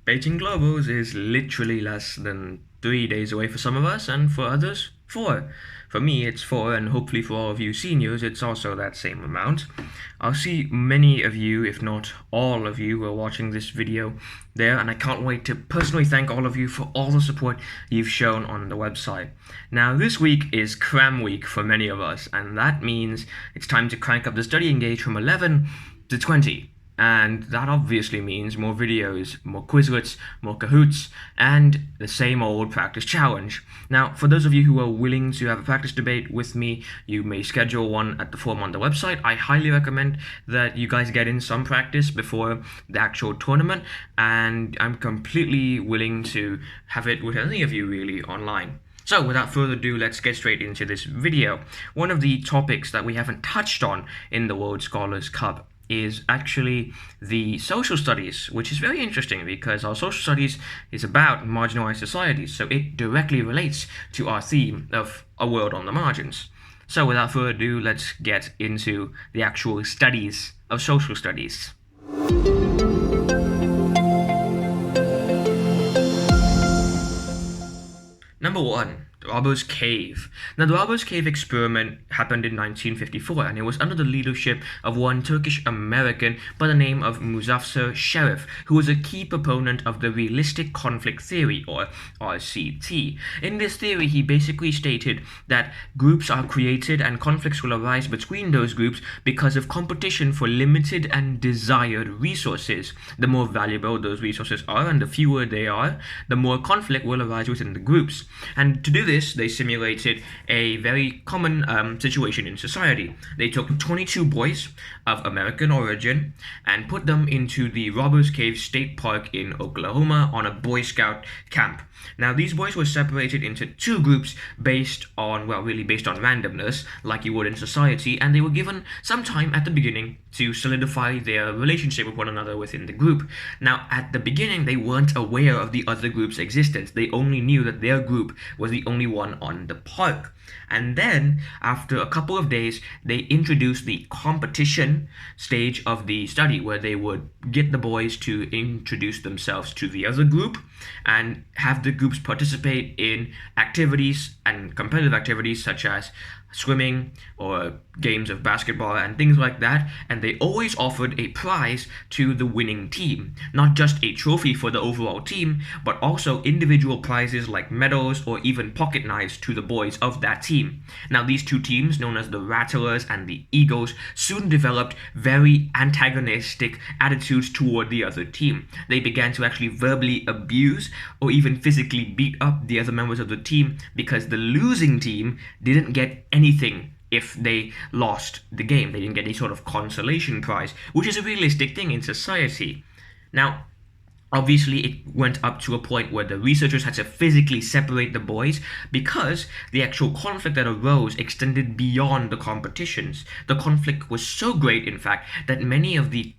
Beijing Globals is literally less than 3 days away for some of us, and for others, 4. For me, it's 4, and hopefully for all of you seniors, it's also that same amount. I'll see many of you, if not all of you, who are watching this video there, and I can't wait to personally thank all of you for all the support you've shown on the website. Now, this week is cram week for many of us, and that means it's time to crank up the study engage from 11 to 20. And that obviously means more videos, more Quizlets, more Kahoots, and the same old practice challenge. Now, for those of you who are willing to have a practice debate with me, you may schedule one at the form on the website. I highly recommend that you guys get in some practice before the actual tournament, and I'm completely willing to have it with any of you really online. So without further ado, let's get straight into this video. One of the topics that we haven't touched on in the World Scholars Cup is actually the social studies, which is very interesting because our social studies is about marginalized societies, so it directly relates to our theme of a world on the margins. So without further ado, let's get into the actual studies of social studies. Number 1. The Robbers' Cave. Now, the Robbers' Cave experiment happened in 1954, and it was under the leadership of one Turkish-American by the name of Muzaffar Sherif, who was a key proponent of the realistic conflict theory, or RCT. In this theory, he basically stated that groups are created and conflicts will arise between those groups because of competition for limited and desired resources. The more valuable those resources are and the fewer they are, the more conflict will arise within the groups. And to do this, they simulated a very common situation in society. They took 22 boys of American origin and put them into the Robbers' Cave State Park in Oklahoma on a Boy Scout camp. Now, these boys were separated into 2 groups based on randomness, like you would in society, and they were given some time at the beginning to solidify their relationship with one another within the group. Now, at the beginning, they weren't aware of the other group's existence. They only knew that their group was the only one on the park. And then, after a couple of days, they introduced the competition stage of the study, where they would get the boys to introduce themselves to the other group and have the groups participate in activities and competitive activities such as swimming or games of basketball and things like that, and they always offered a prize to the winning team. Not just a trophy for the overall team, but also individual prizes like medals or even pocket knives to the boys of that team. Now, these 2 teams, known as the Rattlers and the Eagles, soon developed very antagonistic attitudes toward the other team. They began to actually verbally abuse or even physically beat up the other members of the team because the losing team didn't get anything if they lost the game. They didn't get any sort of consolation prize, which is a realistic thing in society. Now, obviously, it went up to a point where the researchers had to physically separate the boys because the actual conflict that arose extended beyond the competitions. The conflict was so great, in fact, that many of the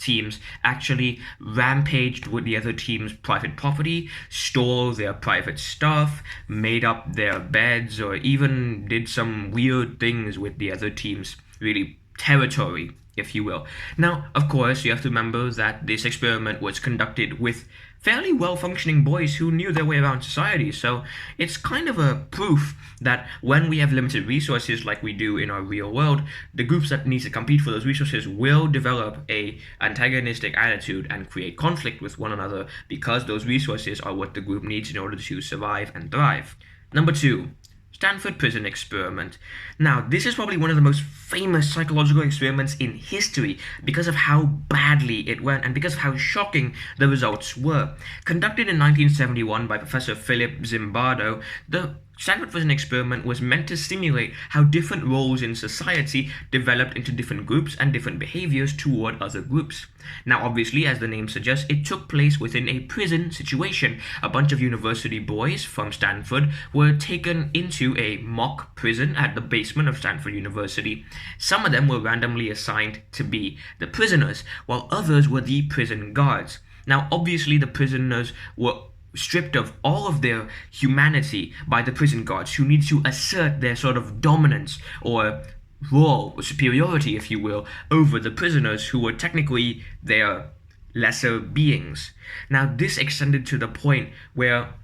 teams actually rampaged with the other team's private property, stole their private stuff, made up their beds, or even did some weird things with the other team's really territory, if you will. Now, of course, you have to remember that this experiment was conducted with fairly well-functioning boys who knew their way around society, so it's kind of a proof that when we have limited resources like we do in our real world, the groups that need to compete for those resources will develop a antagonistic attitude and create conflict with one another because those resources are what the group needs in order to survive and thrive. Number 2. Stanford Prison Experiment. Now, this is probably one of the most famous psychological experiments in history because of how badly it went and because of how shocking the results were. Conducted in 1971 by Professor Philip Zimbardo, the Stanford Prison Experiment was meant to simulate how different roles in society developed into different groups and different behaviors toward other groups. Now, obviously, as the name suggests, it took place within a prison situation. A bunch of university boys from Stanford were taken into a mock prison at the basement of Stanford University. Some of them were randomly assigned to be the prisoners, while others were the prison guards. Now, obviously, the prisoners were stripped of all of their humanity by the prison guards, who need to assert their sort of dominance or role or superiority, if you will, over the prisoners who were technically their lesser beings. Now, this extended to the point where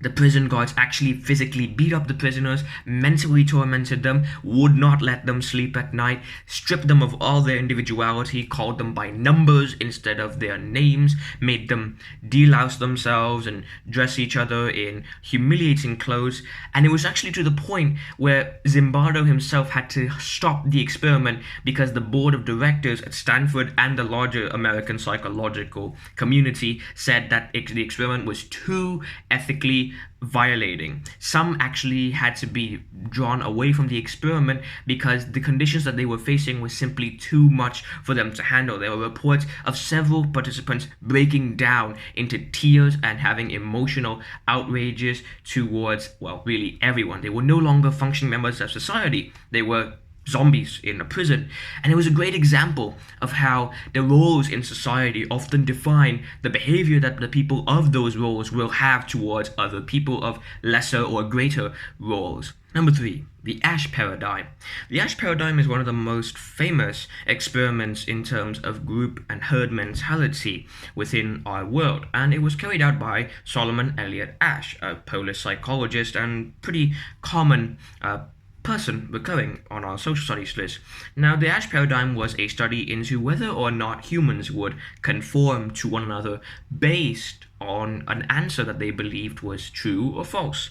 the prison guards actually physically beat up the prisoners, mentally tormented them, would not let them sleep at night, stripped them of all their individuality, called them by numbers instead of their names, made them delouse themselves and dress each other in humiliating clothes. And it was actually to the point where Zimbardo himself had to stop the experiment because the board of directors at Stanford and the larger American psychological community said that the experiment was too ethically violating. Some actually had to be drawn away from the experiment because the conditions that they were facing were simply too much for them to handle. There were reports of several participants breaking down into tears and having emotional outrages towards, well, really everyone. They were no longer functioning members of society. They were zombies in a prison. And it was a great example of how the roles in society often define the behavior that the people of those roles will have towards other people of lesser or greater roles. Number 3, the Asch paradigm. The Asch paradigm is one of the most famous experiments in terms of group and herd mentality within our world, and it was carried out by Solomon Elliot Asch, a Polish psychologist and pretty common person recurring on our social studies list. Now, the Asch paradigm was a study into whether or not humans would conform to one another based on an answer that they believed was true or false.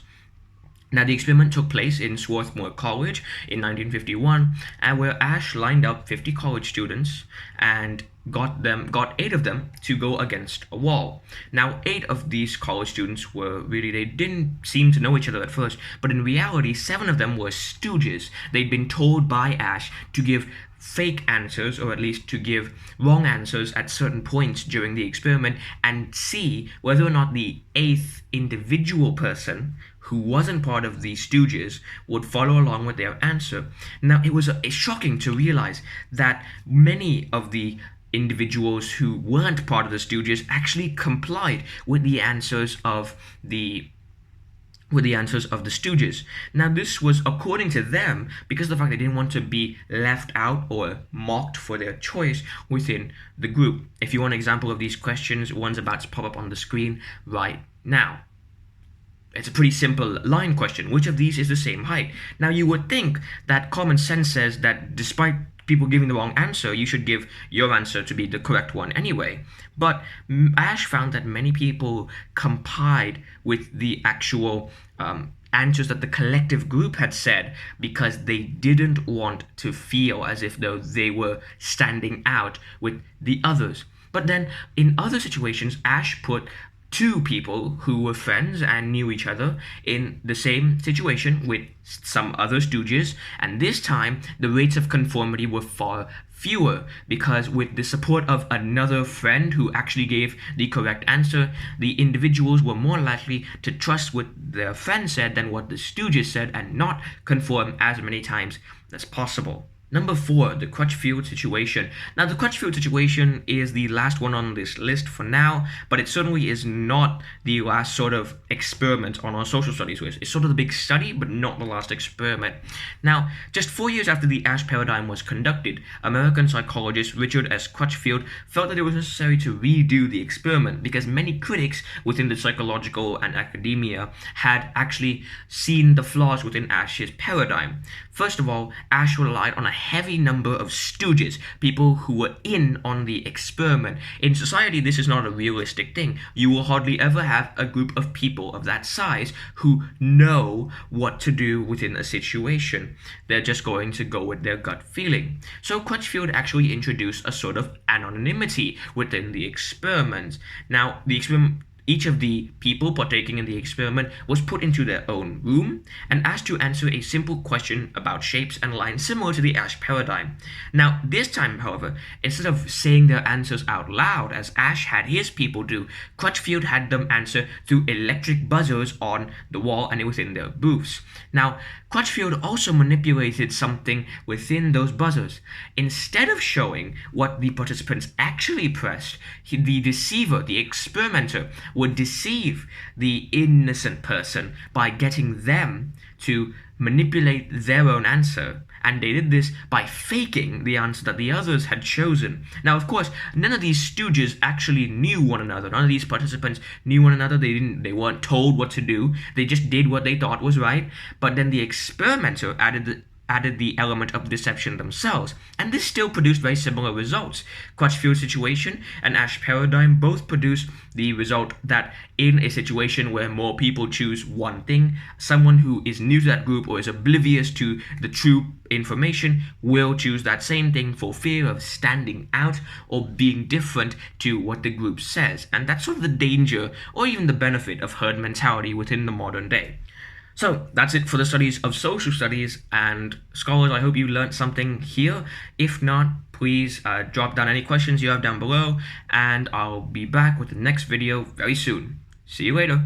Now, the experiment took place in Swarthmore College in 1951, and where Asch lined up 50 college students and got 8 of them to go against a wall. Now, 8 of these college students they didn't seem to know each other at first, but in reality, 7 of them were stooges. They'd been told by Asch to give fake answers, or at least to give wrong answers at certain points during the experiment, and see whether or not the 8th individual person who wasn't part of the stooges would follow along with their answer. Now, it was shocking to realize that many of the individuals who weren't part of the stooges actually complied with the answers of the stooges. Now, this was according to them because of the fact they didn't want to be left out or mocked for their choice within the group. If you want an example of these questions, one's about to pop up on the screen right now. It's a pretty simple line question. Which of these is the same height? Now, you would think that common sense says that despite people giving the wrong answer, you should give your answer to be the correct one anyway. But Asch found that many people complied with the actual answers that the collective group had said because they didn't want to feel as if though they were standing out with the others. But then in other situations, Asch put 2 people who were friends and knew each other in the same situation with some other stooges, and this time the rates of conformity were far fewer because with the support of another friend who actually gave the correct answer, the individuals were more likely to trust what their friend said than what the stooges said and not conform as many times as possible. Number 4, the Crutchfield Situation. Now, the Crutchfield Situation is the last one on this list for now, but it certainly is not the last sort of experiment on our social studies list. It's sort of the big study, but not the last experiment. Now, just 4 years after the Asch paradigm was conducted, American psychologist Richard S. Crutchfield felt that it was necessary to redo the experiment because many critics within the psychological and academia had actually seen the flaws within Asch's paradigm. First of all, Asch relied on a heavy number of stooges, people who were in on the experiment. In society, this is not a realistic thing. You will hardly ever have a group of people of that size who know what to do within a situation. They're just going to go with their gut feeling. So Crutchfield actually introduced a sort of anonymity within the experiment. Now, each of the people partaking in the experiment was put into their own room and asked to answer a simple question about shapes and lines similar to the Asch paradigm. Now, this time, however, instead of saying their answers out loud as Asch had his people do, Crutchfield had them answer through electric buzzers on the wall and within their booths. Now, Crutchfield also manipulated something within those buzzers. Instead of showing what the participants actually pressed, the deceiver, the experimenter, would deceive the innocent person by getting them to manipulate their own answer. And they did this by faking the answer that the others had chosen. Now, of course, none of these stooges actually knew one another. None of these participants knew one another. They weren't told what to do. They just did what they thought was right. But then the experimenter added the element of deception themselves, and this still produced very similar results. Crutchfield Situation and Asch paradigm both produce the result that in a situation where more people choose one thing, someone who is new to that group or is oblivious to the true information will choose that same thing for fear of standing out or being different to what the group says. And that's sort of the danger or even the benefit of herd mentality within the modern day. So that's it for the studies of social studies, and scholars, I hope you learned something here. If not, please drop down any questions you have down below, and I'll be back with the next video very soon. See you later.